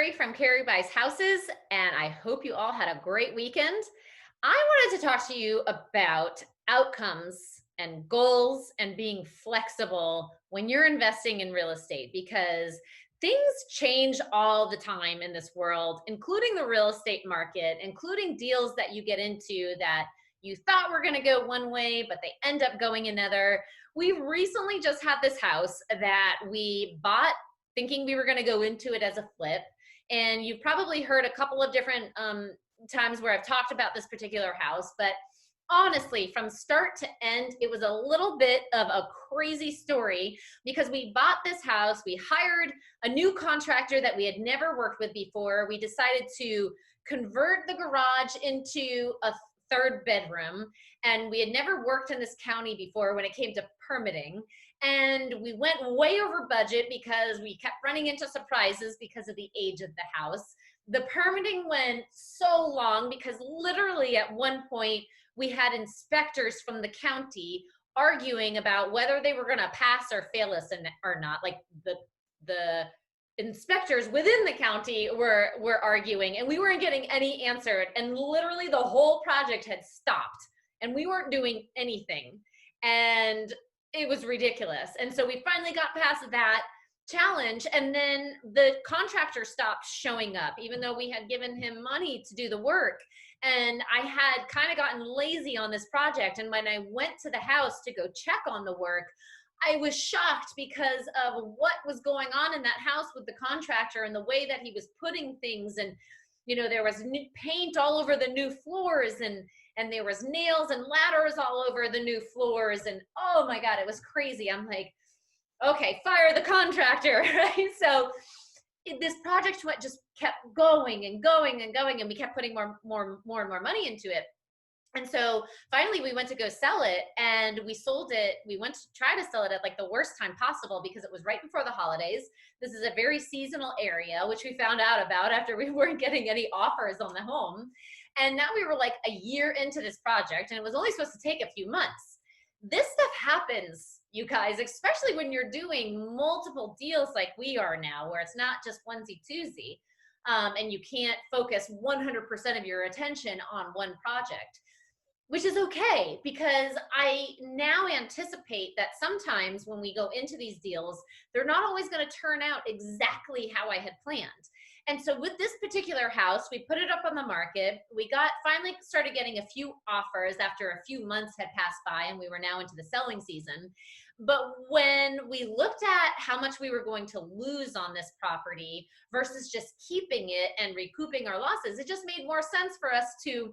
Carrie from Carrie Buys Houses, and I hope you all had a great weekend. I wanted to talk to you about outcomes and goals and being flexible when you're investing in real estate because things change all the time in this world, including the real estate market, including deals that you get into that you thought were going to go one way, but they end up going another. We recently just had this house that we bought thinking we were going to go into it as a flip. And you've probably heard a couple of different times where I've talked about this particular house, but honestly, from start to end, it was a little bit of a crazy story because we bought this house, we hired a new contractor that we had never worked with before. We decided to convert the garage into a third bedroom, and we had never worked in this county before when it came to permitting. And we went way over budget because we kept running into surprises because of the age of the house. The permitting went so long because literally at one point we had inspectors from the county arguing about whether they were going to pass or fail us or not. Like the inspectors within the county were arguing, and we weren't getting any answer. And literally the whole project had stopped, and we weren't doing anything. And it was ridiculous. And so we finally got past that challenge, and then the contractor stopped showing up even though we had given him money to do the work. And I had kind of gotten lazy on this project, and when I went to the house to go check on the work, I was shocked because of what was going on in that house with the contractor and the way that he was putting things. And there was new paint all over the new floors, and there was nails and ladders all over the new floors. And oh my God, it was crazy. I'm like, okay, fire the contractor, right? So this project just kept going and going and going, and we kept putting more and more money into it. And so finally we went to go sell it, and we sold it. We went to try to sell it at like the worst time possible because it was right before the holidays. This is a very seasonal area, which we found out about after we weren't getting any offers on the home. And now we were like a year into this project, and it was only supposed to take a few months. This stuff happens, you guys, especially when you're doing multiple deals like we are now, where it's not just onesie twosie, and you can't focus 100% of your attention on one project, which is okay because I now anticipate that sometimes when we go into these deals, they're not always going to turn out exactly how I had planned. And so with this particular house, we put it up on the market. We finally started getting a few offers after a few months had passed by, and we were now into the selling season. But when we looked at how much we were going to lose on this property versus just keeping it and recouping our losses, it just made more sense for us to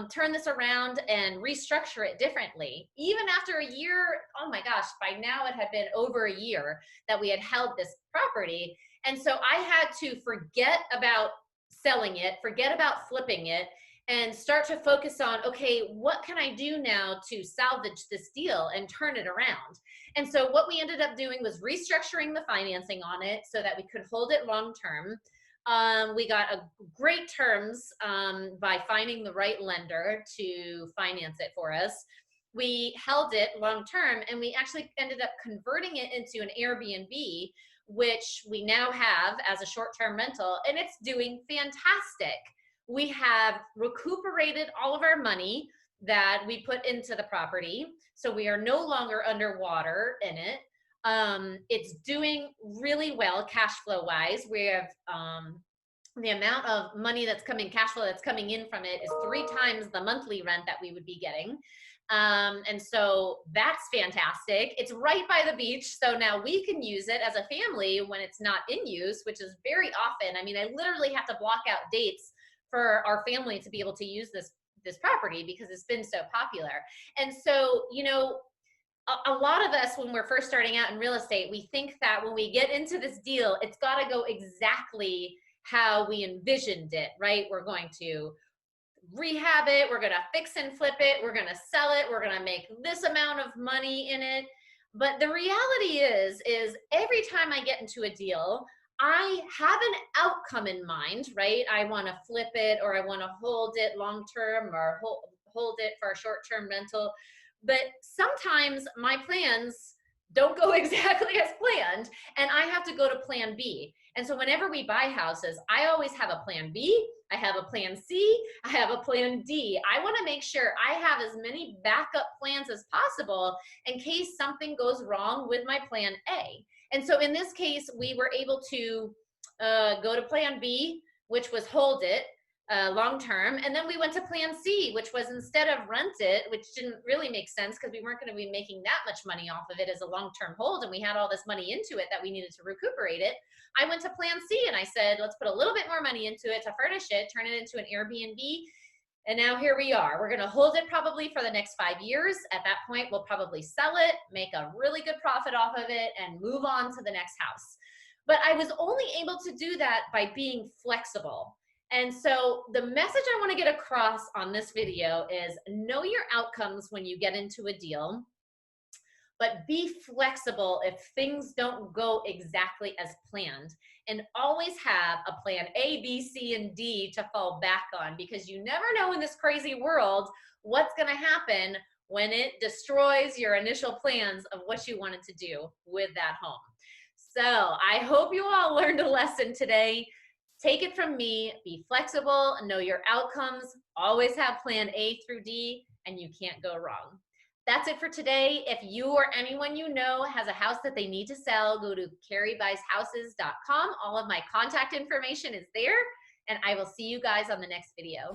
turn this around and restructure it differently. Even after a year, oh my gosh, by now it had been over a year that we had held this property. And so I had to forget about selling it, forget about flipping it, and start to focus on, okay, what can I do now to salvage this deal and turn it around? And so what we ended up doing was restructuring the financing on it so that we could hold it long term. We got great terms by finding the right lender to finance it for us. We held it long term, and we actually ended up converting it into an Airbnb, which we now have as a short-term rental, and it's doing fantastic. We have recuperated all of our money that we put into the property, so we are no longer underwater in it. It's doing really well cash flow wise. We have the amount of money that's coming, cash flow that's coming in from it is 3 times the monthly rent that we would be getting. And so that's fantastic. It's right by the beach, so now we can use it as a family when it's not in use, which is very often. I mean, I literally have to block out dates for our family to be able to use this property because it's been so popular. And so, a lot of us, when we're first starting out in real estate, we think that when we get into this deal, it's got to go exactly how we envisioned it, right? We're going to rehab it, we're going to fix and flip it, we're going to sell it, we're going to make this amount of money in it. But the reality is every time I get into a deal, I have an outcome in mind, right? I want to flip it, or I want to hold it long term, or hold it for a short term rental. But sometimes my plans don't go exactly as planned, and I have to go to plan B. And so whenever we buy houses, I always have a plan B, I have a plan C, I have a plan D. I want to make sure I have as many backup plans as possible in case something goes wrong with my plan A. And so in this case, we were able to go to plan B, which was hold it long term. And then we went to plan C, which was instead of rent it, which didn't really make sense because we weren't going to be making that much money off of it as a long term hold. And we had all this money into it that we needed to recuperate it. I went to plan C and I said, let's put a little bit more money into it to furnish it, turn it into an Airbnb. And now here we are. We're going to hold it probably for the next 5 years. At that point, we'll probably sell it, make a really good profit off of it, and move on to the next house. But I was only able to do that by being flexible. And so the message I want to get across on this video is know your outcomes when you get into a deal, but be flexible if things don't go exactly as planned, and always have a plan A, B, C, and D to fall back on, because you never know in this crazy world what's going to happen when it destroys your initial plans of what you wanted to do with that home. So I hope you all learned a lesson today. Take it from me, be flexible, know your outcomes, always have plan A through D, and you can't go wrong. That's it for today. If you or anyone you know has a house that they need to sell, go to carriebuysHouses.com. All of my contact information is there, and I will see you guys on the next video.